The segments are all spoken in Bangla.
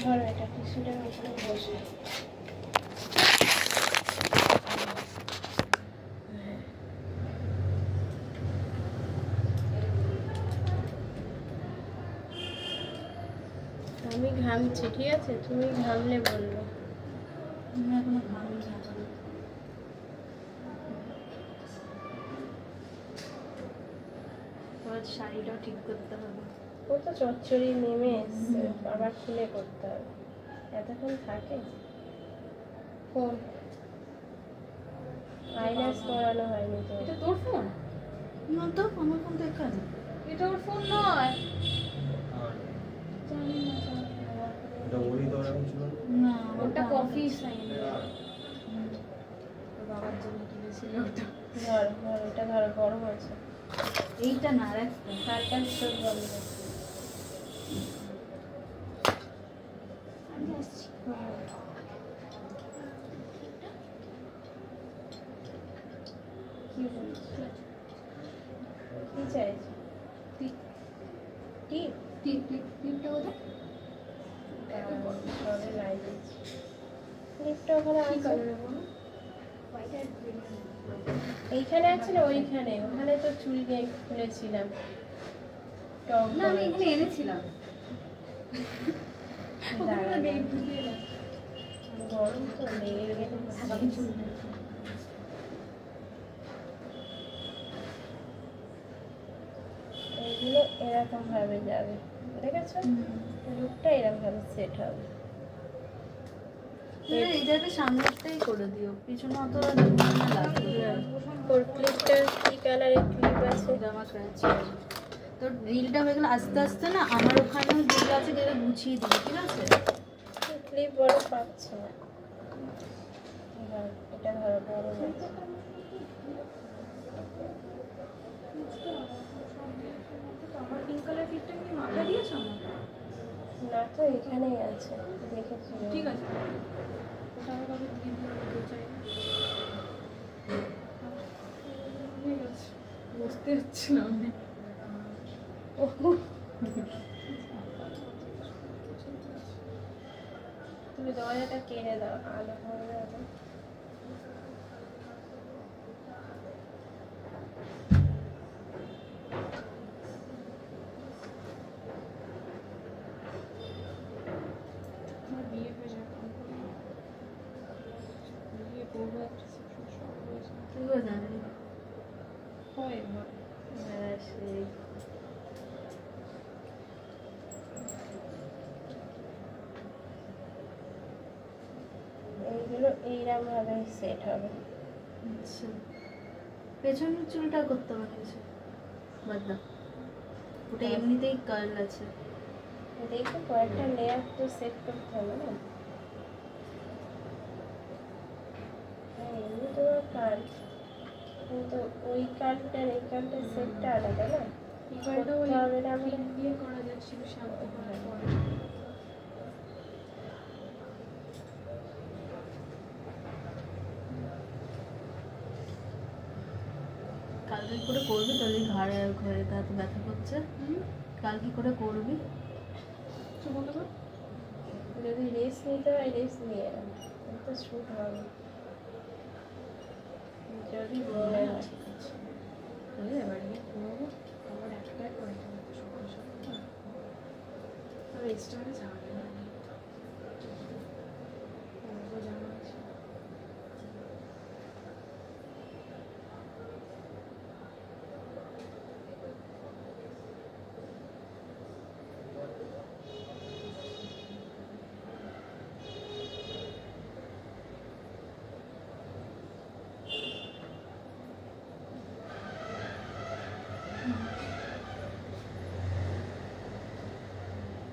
ধরো এটা টিস্যুটার উপরে বসে। আমি ঘামছি, ঠিক আছে? তুমি ঘামলে বললো। আমি এখনো ঘামছি। শাড়িটাও ঠিক করতে হবে। ও তো চচ্চড়ি নেমে এসছে, আবার খুলে করতে হবে। এতক্ষণ থাকে ফোন আইল্যাশ করানো হয়নি তো। এটা তোর ফোন না তো? আমার ফোন তো এখানে। এটা ওর ফোন নয়। জানি না এটা ওরই তো এরকম ছিল না, ওটা কফি সাইন। বাবার জন্য কিনেছিল ওটা। ধর ধর এটা ধর, গরম আছে। এইটা না, রাখতে হালকা চোখ বন্ধ কর। আমি আসছি। কি বলছিস? কি চাইছি? টিপ টিপ? টিপ টিপ টিপটা কোথায়? সবে লাই দিচ্ছি। ক্লিপটা ওখানে কি আছে। কালারে বলো? হোয়াইট আর গ্রিন। এইখানে আছে না ওইখানে? ওখানে তো চুল খুলেছিলাম। টক না, আমি এখানে এনেছিলাম। দাঁড়া, নেই, ভুলে গেলাম। গরম তো লেগে গেলে বাকি চুল নেই। এইগুলো এরকম ভাবে যাবে, দেখেছো? লুকটা এরকম ভাবে সেট হবে। এই জায়গাটা সামনেটাই করে দিও, পিছনে অত না লাগবে। ওর ক্লিপটা কি কালারের ক্লিপ আছে? জামা ক্রাঞ্চি তোর রিলটা হয়ে গেলে আস্তে আস্তে না আমার ওখানেও যেগুলো আছে যেটা গুছিয়ে দিবি, ঠিক আছে? ক্লিপ বড় পাচ্ছে না। এটা ধরো বড় আছে। আমার পিঙ্ক কালার ফিটটা কি মাথা দিয়েছো আমাকে? না তো এখানেই আছে, দেখেছি। ঠিক আছে, ওটা আমার কাছে দিয়ে দিতে চাই। ঠিক আছে, বুঝতে হচ্ছিলাম না। তুমি দরজাটা কেড়ে দাও, আলো হবে এখন। আমার বিয়ে হয়ে যায়, বিয়ে করবো একটা শখ হয়েছে। তুইও জানি হয় হয়। হ্যাঁ সেই এইগুলো এইরকম ভাবে সেট হবে। আচ্ছা, পেছনের চুলটা করতে পারছে বাদ দাও, ওটা এমনিতেই কার্ল আছে। দেখো কয়েকটা লেয়ার তো সেট করতে হবে না? হ্যাঁ এমনি তোমার কার্ল, কিন্তু ওই কার্লটার এই কার্লটার সেটটা আলাদা না? এবারটা ওই হবে না আমরা দিয়ে করা যাচ্ছিল শ্যাম্পু করার পরে। কাল কি করে করবি? তাহলে ঘাড়ে ঘরে হাতে ব্যথা করছে, কাল কি করে করবি? যদি রেস্ট নিতে হয় রেস্ট নিয়ে নাও, তো শুট হবে যদি মনে হয়। ঠিক আছে, তাহলে এবার গিয়ে করবো। আবার একটাই করে দেবো সকাল সকাল, আর এক্সট্রা যাবে না। জামা আছে।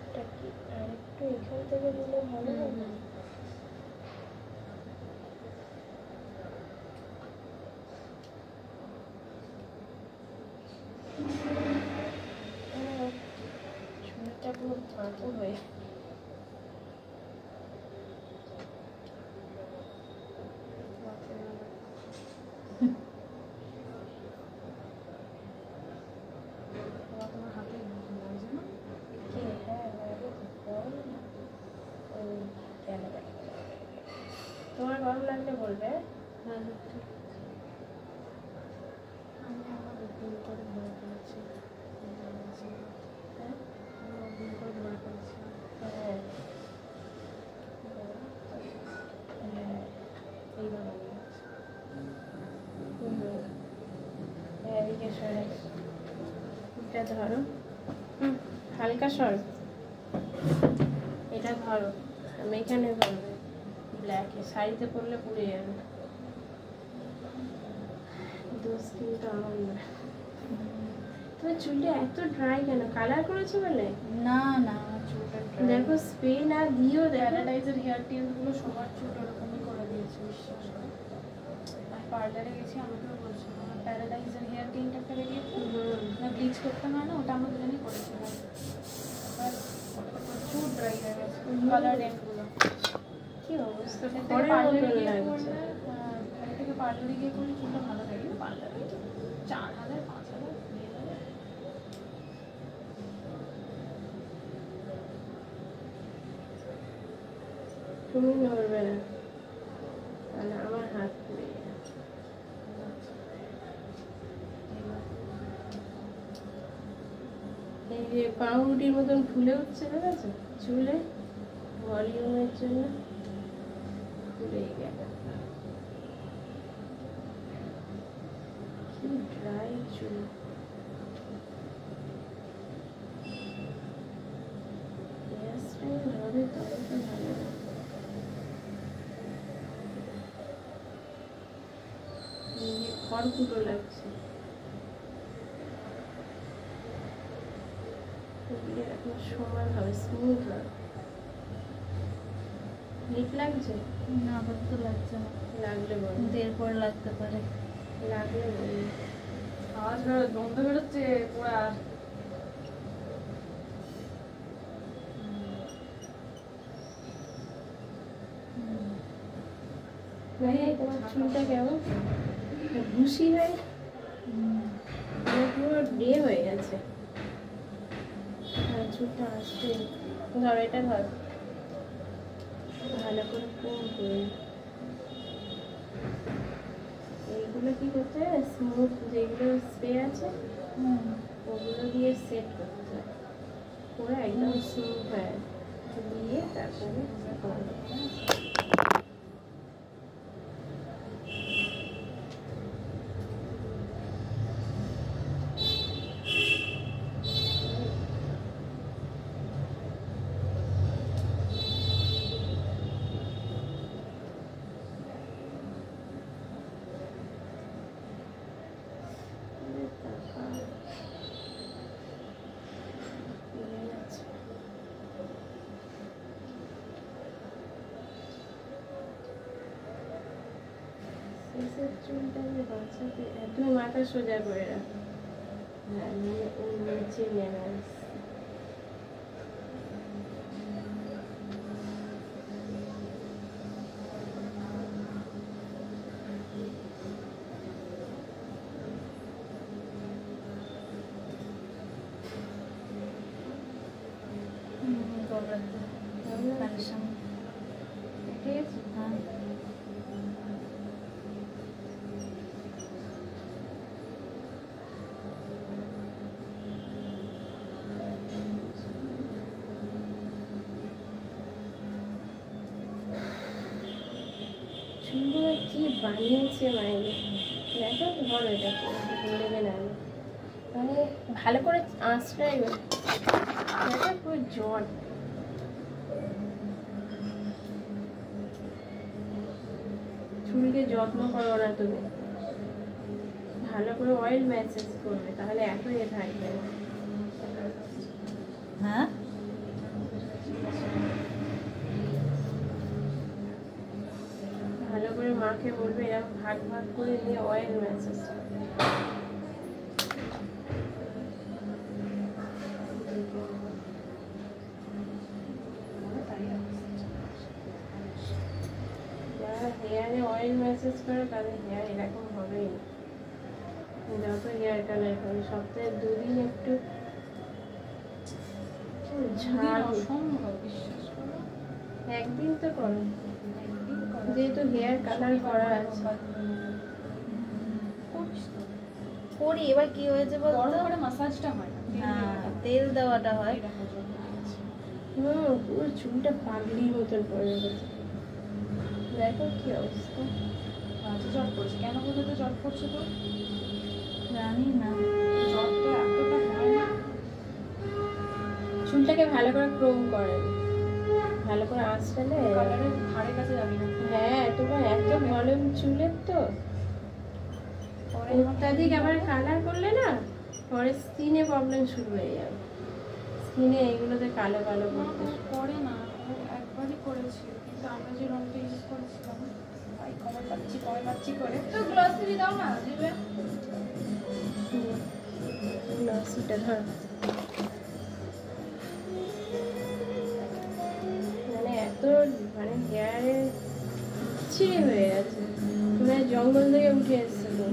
এটা কি আরেকটু এখান থেকে দিলে ভালো হবে? চুলটা পুরো ফাঁকো হয়ে তোমার হাতে লাগছে না? কি? হ্যাঁ লাগে তো, গরম না? হ্যাঁ হ্যাঁ ঠিক আছে। আমি আমার ভুল করে ধরে ফেলেছি। হ্যাঁ আমার ভুল করে ধরে ফেলেছি। হ্যাঁ হ্যাঁ, এইবার হয়ে গেছে। এদিকে সরে এটা ধরো। হালকা সর, এটা ধরো। আমি এখানে ধরবে ব্ল্যাকে, শাড়িতে পরলে পুড়ে যাবে। দোষ কিন্তু আমার না। তোমার চুলটা এত ড্রাই কেন? কালার করেছো বলে? না না, আমার চুলটা দেখো স্প্রে না দিও, দেখো প্যারাডাইজের হেয়ার টিপসগুলো সবার চুল ওরকমই করে দিয়েছে, বিশ্বাস করো। আমি পার্লারে গেছি, আমাকেও বলছিল আমার প্যারাডাইজের হেয়ার টিনটা একটা বেরিয়েছে না, ব্লিচ করতে হয় না, ওটা আমরা দুজনেই করেছিলাম। আর ওটা প্রচুর ড্রাই হয়ে গেছে কালার এন্ডগুলো। কি অবস্থা, থেকে খড়ের পার্লারে মতন গিয়ে লাগছে। করলে, এর থেকে পার্লারে গিয়ে করলে চুলটা ভালো থাকে। পার্লারে 4000 5000 নিয়ে যাবে। তুমি নড়বে না, তাহলে আমার হাত পুড়ে যাবে। এই যে পাউরুটির মতন ফুলে উঠছে, দেখেছো চুলে? ভলিউমের জন্য ফুলে গেল। কি ড্রাই চুল। হেয়ারস্টাইল হবে তবে তো ভালো হবে। এই যে খড়কুটো লাগছে, এগুলো এখন সমান হবে, স্মুথ হবে। হিট লাগছে? না, আপাতত লাগছে না, লাগলে বলো, এরপর লাগতে পারে। লাগলে বলো। আওয়াজ বন্ধ বেরোচ্ছে পুরা। তোমার চুলটা কেমন ভুসি হয়ে পুরো ডে হয়ে গেছে। আর চুলটা আসছে, ধর এটা ধর, ভালো করে পুরো করে। এইগুলো কি করতে হয়, স্মুথ যেগুলো স্প্রে আছে ওগুলো দিয়ে সেট করতে হয়, পুরো একদম স্মুথ হয় দিয়ে তারপরে করবে। শেষের চুলটাকে বাঁচাতে তুমি মাথা সোজা করে রাখো। হ্যাঁ, নিচে নেমে আসছে। ঠিক আছে, চুলগুলো কি বানিয়েছে মাইনে, দেখো ধরো এটা নেবে না, মানে ভালো করে আঁচড়াই দেখো পুরো জট। চুলকে যত্ন করো না তুমি, ভালো করে অয়েল ম্যাসেজ করবে, তাহলে এত এ থাকবে না। হ্যাঁ, ভালো করে মাকে বলবে এরকম ভাগ ভাগ করে নিয়ে অয়েল ম্যাসেজ করবে। যারা হেয়ারে অয়েল ম্যাসেজ করে তাদের হেয়ার এরকম হবেই না। যত হেয়ার কালার করে সপ্তাহে 2 দিন একটু ঝাড়, অসম্ভব, বিশ্বাস করো। একদিন তো করো, একদিন যেহেতু হেয়ার কালার করা আছে। করি, এবার কি হয়েছে বড় বলতো? করে মাসাজটা হয় না, হ্যাঁ, তেল দেওয়াটা হয়। পুরো চুলটা পাগলির মতন পড়ে গেছে। দেখো কি অবস্থা। আচ্ছা, জট পড়ছে কেন বলতো? তো জট পড়ছে তো জানি না। জট তো এতটা হয় না। চুলটাকে ভালো করে ক্রোম করেন, ভালো করে আঁচড়ালে। কালারের ধারে কাছে যাবি না। হ্যাঁ, তোমার এত ভলিউম চুলের তো পরে অত্যাধিক আবার কালার করলে না পরে স্কিনে প্রবলেম শুরু হয়ে যাবে। স্কিনে এগুলোতে কালো কালো করতে করে না, ও একবারই করেছিল, কিন্তু আমরা যে রংটা ইউজ করেছিলাম ভাই কমে পাচ্ছি করে। তো গ্লসি দাও না দিবে। গ্লসিটা ধর। মানে এত মানে হেয়ারে ছিঁড়ে হয়ে গেছে, মানে জঙ্গল থেকে উঠে এসছে তো।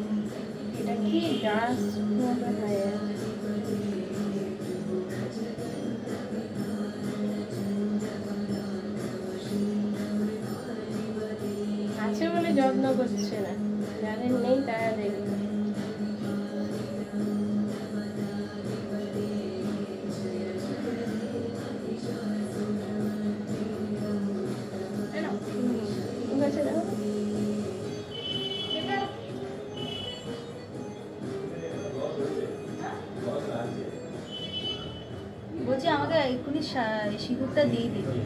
এটা কি ডাস্ট মতো হয়ে গেছে। আছে বলে যত্ন করছে না, যাদের নেই তারা দেখবে। ঠিক আছে, দেখো বলছি আমাকে এক্ষুনি সিঁদুরটা দিয়ে দিবি,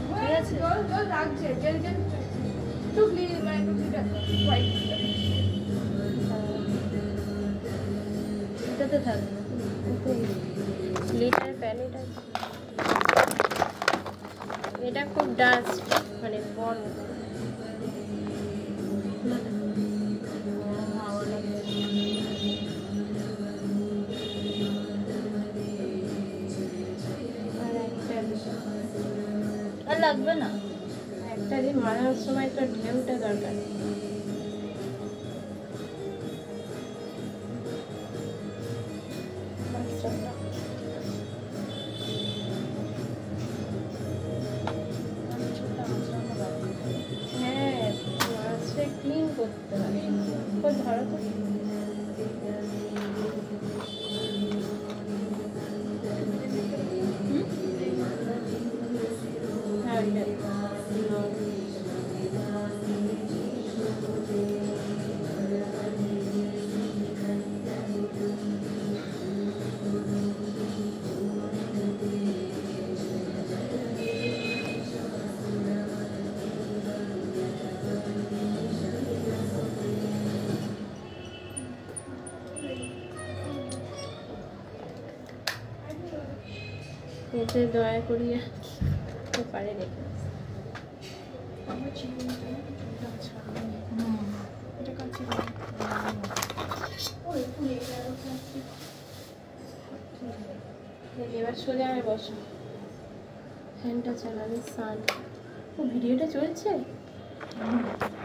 ঠিক আছে? জল লাগছে, জেল জেল টুকলি মানে টুকলিটা হোয়াইট। এটাতে থাকবে। লিটার প্যালেট আছে। এটা খুব ডাস্ট, মানে বড়। আর একটা আর লাগবে না। একটা দিন মারার সময় তো ঢেউটা দরকার। হ্যাঁ, মাছটা ক্লিন করতে হবে। ওই ধরো তো। হ্যাঁ, ওইটা। এতে দয়া করিয়া পারে রেখে আসি। আমার চিকেনটা চুলটা ছাড়া এটা কাছে ওই ফুলে গেল প্লাস্টিক। এবার সোজা আমি বসো, ফ্যানটা চালাবে সান। ও ভিডিওটা চলছে।